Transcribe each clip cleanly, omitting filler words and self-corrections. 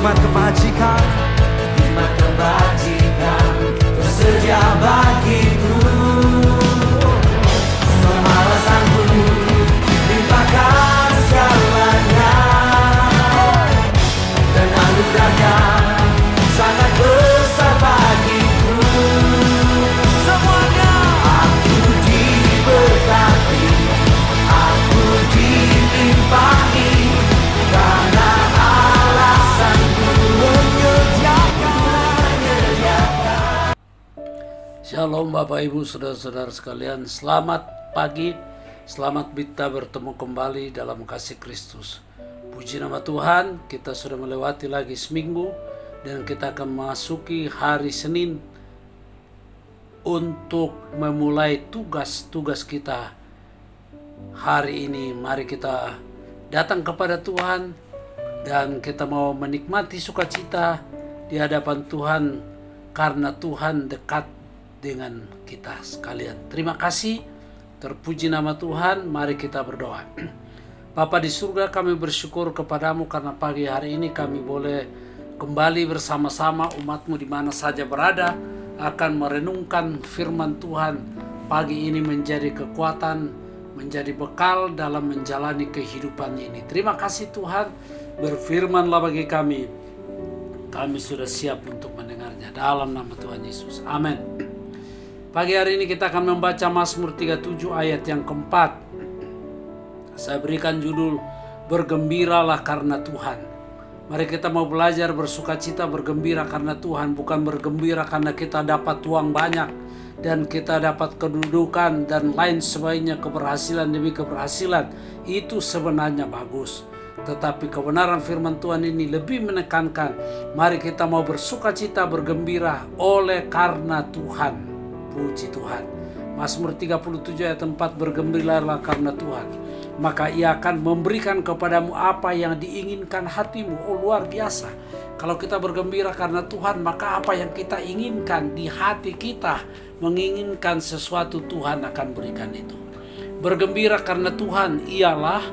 hikmat kebajikan tersedia bagiku. Semua alasanku limpahkan segalanya, dan anugerahnya sangat besar bagiku. Semuanya aku diberkati, aku dilimpahi, karena alasanku menyediakan. Shalom Bapak Ibu Saudara-saudara sekalian, selamat pagi, selamat kita bertemu kembali dalam kasih Kristus. Puji nama Tuhan, kita sudah melewati lagi seminggu dan kita akan memasuki hari Senin untuk memulai tugas-tugas kita hari ini. Mari kita datang kepada Tuhan dan kita mau menikmati sukacita di hadapan Tuhan karena Tuhan dekat dengan kita sekalian. Terima kasih, terpuji nama Tuhan. Mari kita berdoa. Bapa di surga, kami bersyukur kepadamu karena pagi hari ini kami boleh kembali bersama-sama umatmu di mana saja berada akan merenungkan firman Tuhan. Pagi ini menjadi kekuatan, menjadi bekal dalam menjalani kehidupan ini. Terima kasih Tuhan, berfirmanlah bagi kami. Kami sudah siap untuk mendengarnya dalam nama Tuhan Yesus. Amin. Pagi hari ini kita akan membaca Mazmur 37 ayat yang keempat. Saya berikan judul Bergembiralah karena Tuhan. Mari kita mau belajar bersukacita, bergembira karena Tuhan, bukan bergembira karena kita dapat uang banyak dan kita dapat kedudukan dan lain sebagainya, keberhasilan demi keberhasilan. Itu sebenarnya bagus. Tetapi kebenaran firman Tuhan ini lebih menekankan, mari kita mau bersukacita, bergembira oleh karena Tuhan. Puji Tuhan. Mazmur 37 ayat 4, bergembiralah karena Tuhan, maka Ia akan memberikan kepadamu apa yang diinginkan hatimu. Oh, luar biasa. Kalau kita bergembira karena Tuhan, maka apa yang kita inginkan di hati kita, menginginkan sesuatu, Tuhan akan berikan itu. Bergembira karena Tuhan ialah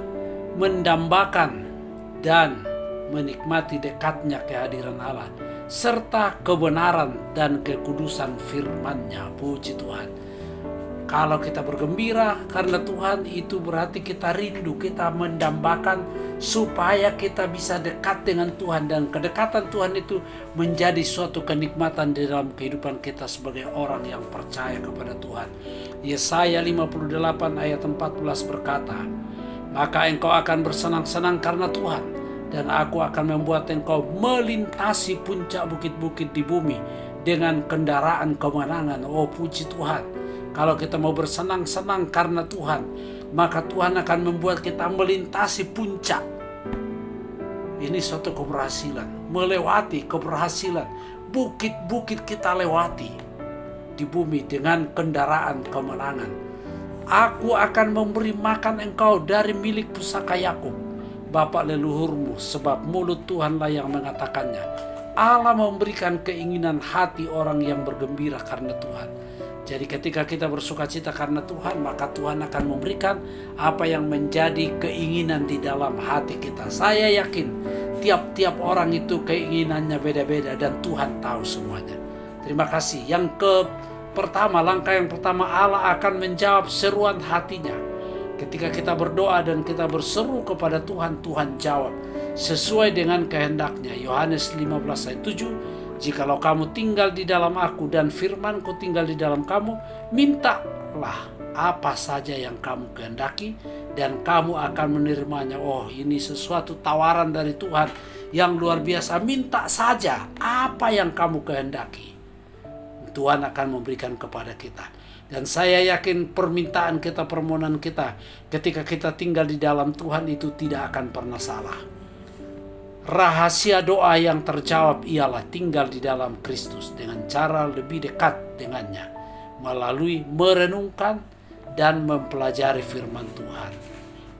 mendambakan dan menikmati dekatnya kehadiran Allah, serta kebenaran dan kekudusan firman-Nya. Puji Tuhan. Kalau kita bergembira karena Tuhan, itu berarti kita rindu, kita mendambakan supaya kita bisa dekat dengan Tuhan. Dan kedekatan Tuhan itu menjadi suatu kenikmatan di dalam kehidupan kita sebagai orang yang percaya kepada Tuhan. Yesaya 58 ayat 14 berkata, maka engkau akan bersenang-senang karena Tuhan, dan aku akan membuat engkau melintasi puncak bukit-bukit di bumi dengan kendaraan kemenangan. Oh, puji Tuhan. Kalau kita mau bersenang-senang karena Tuhan, maka Tuhan akan membuat kita melintasi puncak. Ini suatu keberhasilan, melewati keberhasilan. Bukit-bukit kita lewati di bumi dengan kendaraan kemenangan. Aku akan memberi makan engkau dari milik pusaka Yakub, Bapa leluhurmu, sebab mulut Tuhanlah yang mengatakannya. Allah memberikan keinginan hati orang yang bergembira karena Tuhan. Jadi ketika kita bersukacita karena Tuhan, maka Tuhan akan memberikan apa yang menjadi keinginan di dalam hati kita. Saya yakin tiap-tiap orang itu keinginannya beda-beda dan Tuhan tahu semuanya. Terima kasih. Langkah yang pertama, Allah akan menjawab seruan hatinya. Ketika kita berdoa dan kita berseru kepada Tuhan, Tuhan jawab sesuai dengan kehendaknya. Yohanes 15 ayat 7, jikalau kamu tinggal di dalam aku dan firmanku tinggal di dalam kamu, mintalah apa saja yang kamu kehendaki dan kamu akan menerimanya. Oh, ini sesuatu tawaran dari Tuhan yang luar biasa. Minta saja apa yang kamu kehendaki, Tuhan akan memberikan kepada kita. Dan saya yakin permintaan kita, permohonan kita, ketika kita tinggal di dalam Tuhan itu tidak akan pernah salah. Rahasia doa yang terjawab ialah tinggal di dalam Kristus dengan cara lebih dekat dengannya, melalui merenungkan dan mempelajari firman Tuhan.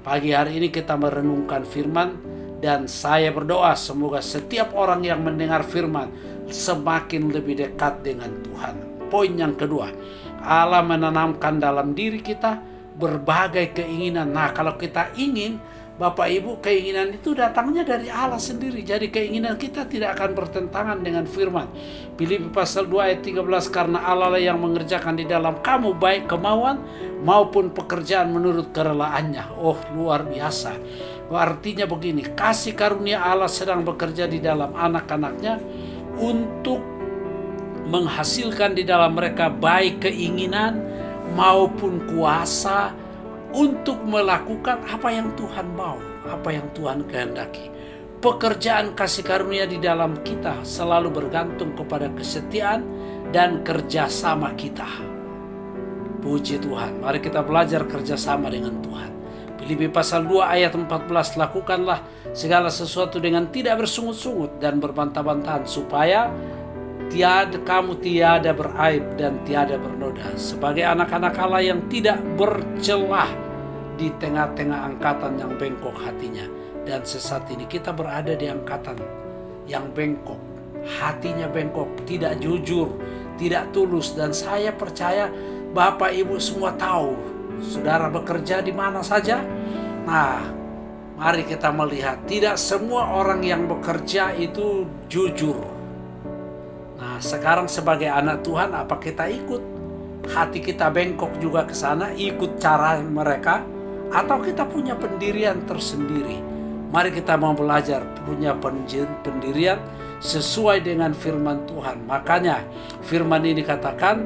Pagi hari ini kita merenungkan firman, dan saya berdoa semoga setiap orang yang mendengar firman semakin lebih dekat dengan Tuhan. Poin yang kedua, Allah menanamkan dalam diri kita berbagai keinginan. Nah, kalau kita ingin Bapak Ibu, keinginan itu datangnya dari Allah sendiri. Jadi keinginan kita tidak akan bertentangan dengan firman. Filipi pasal 2 ayat 13, karena Allah lah yang mengerjakan di dalam kamu baik kemauan maupun pekerjaan menurut kerelaannya. Oh, luar biasa. Artinya begini, kasih karunia Allah sedang bekerja di dalam anak-anaknya untuk menghasilkan di dalam mereka baik keinginan maupun kuasa untuk melakukan apa yang Tuhan mau, apa yang Tuhan kehendaki. Pekerjaan kasih karunia di dalam kita selalu bergantung kepada kesetiaan dan kerjasama kita. Puji Tuhan, mari kita belajar kerjasama dengan Tuhan. Filipi pasal 2 ayat 14, lakukanlah segala sesuatu dengan tidak bersungut-sungut dan berbantah-bantahan, supaya kamu tiada beraib dan tiada bernoda, sebagai anak-anak Allah yang tidak bercelah di tengah-tengah angkatan yang bengkok hatinya. Dan sesat ini kita berada di angkatan yang bengkok, hatinya bengkok, tidak jujur, tidak tulus. Dan saya percaya Bapak Ibu semua tahu, saudara bekerja di mana saja. Nah, mari kita melihat, tidak semua orang yang bekerja itu jujur. Nah, sekarang sebagai anak Tuhan, apa kita ikut? Hati kita bengkok juga ke sana, ikut cara mereka, atau kita punya pendirian tersendiri? Mari kita mau belajar punya pendirian sesuai dengan firman Tuhan. Makanya firman ini katakan,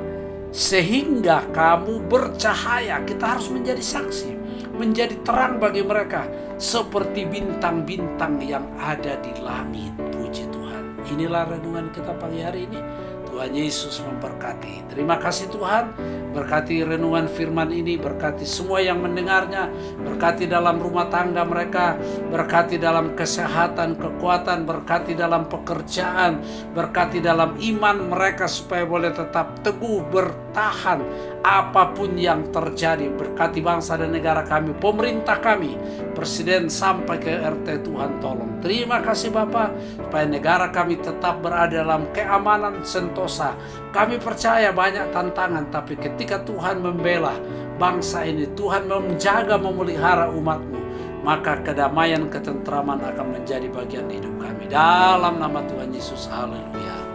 sehingga kamu bercahaya. Kita harus menjadi saksi, menjadi terang bagi mereka, seperti bintang-bintang yang ada di langit. Puji Tuhan. Inilah renungan kita pagi hari ini. Tuhan Yesus memberkati. Terima kasih Tuhan. Berkati renungan firman ini, berkati semua yang mendengarnya, berkati dalam rumah tangga mereka, berkati dalam kesehatan, kekuatan, berkati dalam pekerjaan, berkati dalam iman mereka supaya boleh tetap teguh bertahan apapun yang terjadi. Berkati bangsa dan negara kami, pemerintah kami, presiden sampai ke RT. Tuhan tolong. Terima kasih Bapa, supaya negara kami tetap berada dalam keamanan sentosa. Kami percaya banyak tantangan, tapi ketika Tuhan membela bangsa ini, Tuhan menjaga, memelihara umat-Mu, maka kedamaian, ketentraman akan menjadi bagian hidup kami. Dalam nama Tuhan Yesus, haleluya.